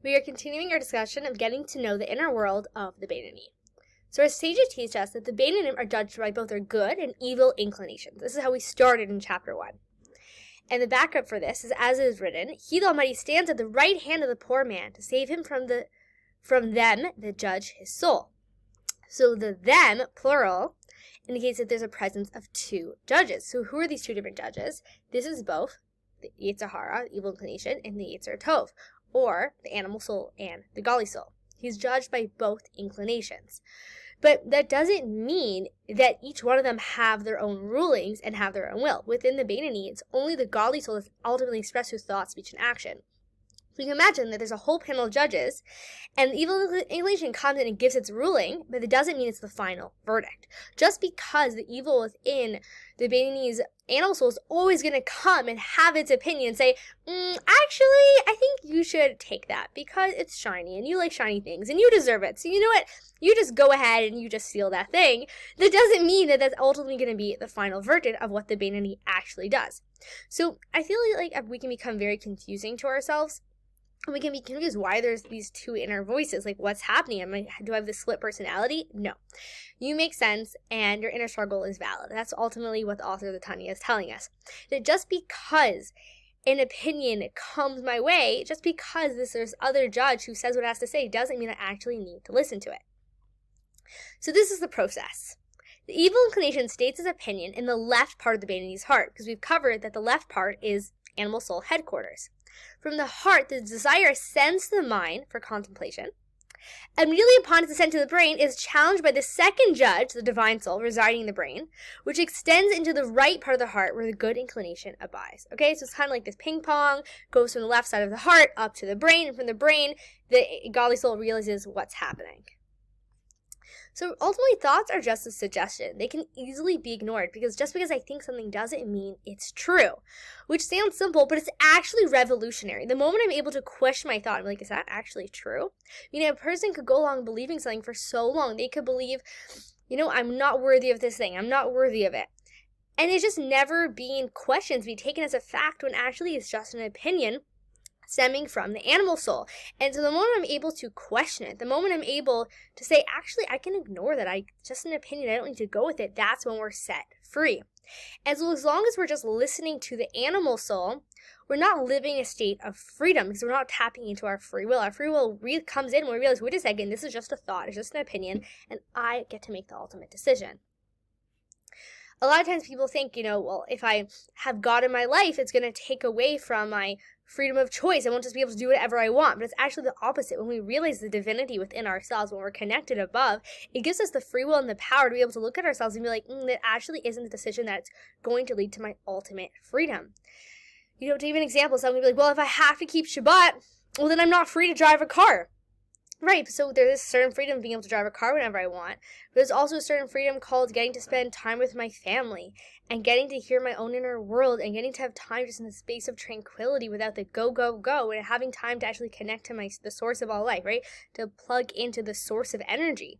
We are continuing our discussion of getting to know the inner world of the Beinoni. So our sages teach us that the Beinonim are judged by both their good and evil inclinations. This is how we started in chapter 1. And the backup for this is, as it is written, He, the Almighty, stands at the right hand of the poor man to save him from them that judge his soul. So the them, plural, indicates that there's a presence of two judges. So who are these two different judges? This is both the Yetzer Hara, the evil inclination, and the Yetzer Tov, or the animal soul and the godly soul. He's judged by both inclinations. But that doesn't mean that each one of them have their own rulings and have their own will. Within the Beinoni, it's only the godly soul that's ultimately expressed through thought, speech, and action. So you can imagine that there's a whole panel of judges, and the evil inclination comes in and gives its ruling, but it doesn't mean it's the final verdict. Just because the evil within the Beinoni's animal soul is always going to come and have its opinion and say, actually, I think you should take that because it's shiny and you like shiny things and you deserve it. So you know what? You just go ahead and you just steal that thing. That doesn't mean that that's ultimately going to be the final verdict of what the Beinoni actually does. So I feel like we can become very confusing to ourselves. We can be confused why there's these two inner voices. Like, what's happening? Do I have this split personality? No. You make sense, and your inner struggle is valid. That's ultimately what the author of the Tanya is telling us. That just because an opinion comes my way, just because there's other judge who says what it has to say, doesn't mean I actually need to listen to it. So this is the process. The evil inclination states its opinion in the left part of the Beinoni's heart, because we've covered that the left part is animal soul headquarters. From the heart, the desire ascends to the mind for contemplation. Immediately upon its ascent to the brain, it is challenged by the second judge, the divine soul, residing in the brain, which extends into the right part of the heart where the good inclination abides. Okay, so it's kind of like this ping pong, goes from the left side of the heart up to the brain, and from the brain, the godly soul realizes what's happening. So ultimately, thoughts are just a suggestion. They can easily be ignored because just because I think something doesn't mean it's true, which sounds simple, but it's actually revolutionary. The moment I'm able to question my thought, I'm like, is that actually true? I mean, a person could go along believing something for so long. They could believe, I'm not worthy of this thing. I'm not worthy of it. And it's just never being questioned, to be taken as a fact when actually it's just an opinion stemming from the animal soul. And so the moment I'm able to question it, the moment I'm able to say, actually, I can ignore that, just an opinion, I don't need to go with it, that's when we're set free. And so as long as we're just listening to the animal soul, we're not living a state of freedom because we're not tapping into our free will. Our free will comes in when we realize, wait a second, this is just a thought, it's just an opinion, and I get to make the ultimate decision. A lot of times people think, if I have God in my life, it's going to take away from my freedom of choice. I won't just be able to do whatever I want. But it's actually the opposite. When we realize the divinity within ourselves, when we're connected above, it gives us the free will and the power to be able to look at ourselves and be like, that actually isn't the decision that's going to lead to my ultimate freedom. To give an example, someone would be like, well, if I have to keep Shabbat, well, then I'm not free to drive a car. Right, so there's a certain freedom of being able to drive a car whenever I want, but there's also a certain freedom called getting to spend time with my family and getting to hear my own inner world and getting to have time just in the space of tranquility without the go, go, go, and having time to actually connect to the source of all life, right? To plug into the source of energy,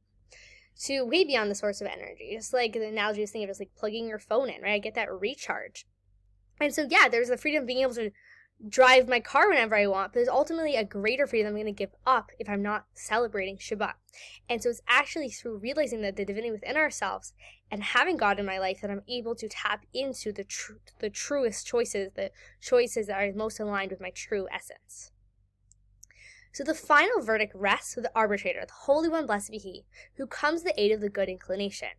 to way beyond the source of energy. Just like the analogy I was thinking of, just like plugging your phone in, right? I get that recharge. And so, yeah, there's the freedom of being able to drive my car whenever I want, but there's ultimately a greater freedom I'm going to give up if I'm not celebrating Shabbat. And so it's actually through realizing that the divinity within ourselves and having God in my life that I'm able to tap into the truest choices, the choices that are most aligned with my true essence. So the final verdict rests with the arbitrator, the Holy One, blessed be He, who comes to the aid of the good inclination.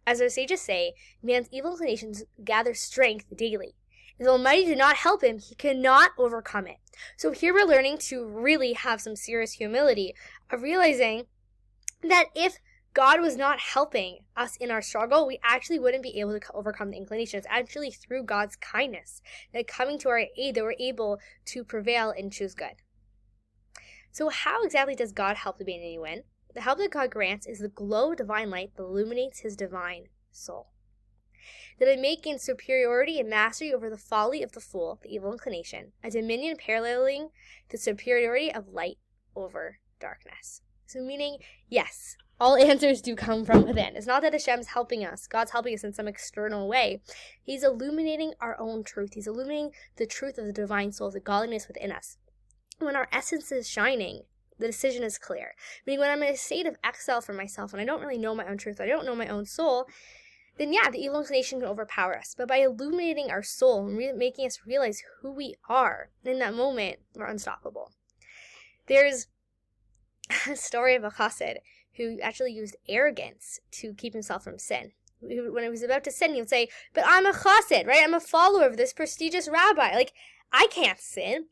As our sages say, man's evil inclinations gather strength daily. If the Almighty did not help him, he cannot overcome it. So here we're learning to really have some serious humility of realizing that if God was not helping us in our struggle, we actually wouldn't be able to overcome the inclination. It's actually through God's kindness that coming to our aid that we're able to prevail and choose good. So how exactly does God help the Beinoni win? The help that God grants is the glow of divine light that illuminates his divine soul. That I may gain superiority and mastery over the folly of the fool, the evil inclination, a dominion paralleling the superiority of light over darkness. So meaning, yes, all answers do come from within. It's not that Hashem's helping us. God's helping us in some external way. He's illuminating our own truth. He's illuminating the truth of the divine soul, the godliness within us. When our essence is shining, The decision is clear. Meaning when I'm in a state of exile for myself and I don't really know my own truth, I don't know my own soul, then yeah, the evil inclination can overpower us. But by illuminating our soul and making us realize who we are, in that moment, we're unstoppable. There's a story of a chassid who actually used arrogance to keep himself from sin. When he was about to sin, he would say, but I'm a chassid, right? I'm a follower of this prestigious rabbi. Like, I can't sin.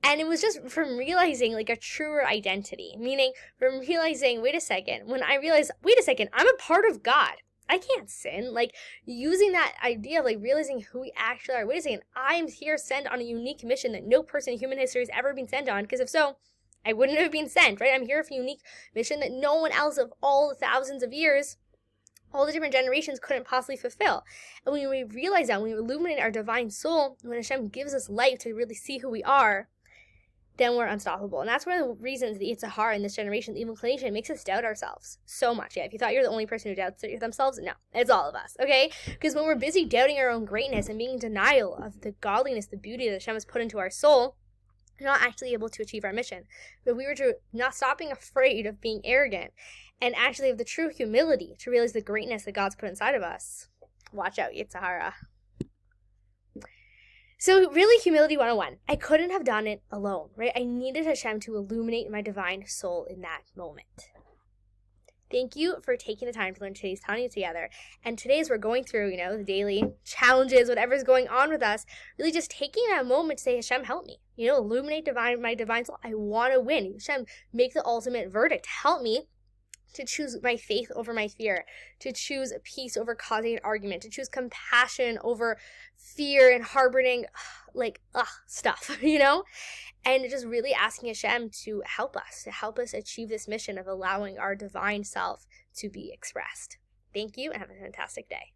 And it was just from realizing like a truer identity, meaning from realizing, wait a second, when I realized, wait a second, I'm a part of God. I can't sin. Like, using that idea of like realizing who we actually are. Wait a second, I'm here sent on a unique mission that no person in human history has ever been sent on, because if so, I wouldn't have been sent, right? I'm here for a unique mission that no one else of all the thousands of years, all the different generations couldn't possibly fulfill. And when we realize that, when we illuminate our divine soul, when Hashem gives us light to really see who we are, then we're unstoppable. And that's one of the reasons the Yetzer Hara in this generation, the evil inclination, makes us doubt ourselves so much. Yeah, if you thought you're the only person who doubts themselves, no, it's all of us, okay? Because when we're busy doubting our own greatness and being in denial of the godliness, the beauty that Hashem has put into our soul, we're not actually able to achieve our mission. But we were to not stopping afraid of being arrogant and actually have the true humility to realize the greatness that God's put inside of us. Watch out, Yetzer Hara. So really, humility 101. I couldn't have done it alone, right? I needed Hashem to illuminate my divine soul in that moment. Thank you for taking the time to learn today's Tanya together. And today, as we're going through, the daily challenges, whatever's going on with us, really just taking that moment to say, Hashem, help me. Illuminate my divine soul. I want to win. Hashem, make the ultimate verdict. Help me to choose my faith over my fear, to choose peace over causing an argument, to choose compassion over fear and harboring stuff, and just really asking Hashem to help us achieve this mission of allowing our divine self to be expressed. Thank you and have a fantastic day.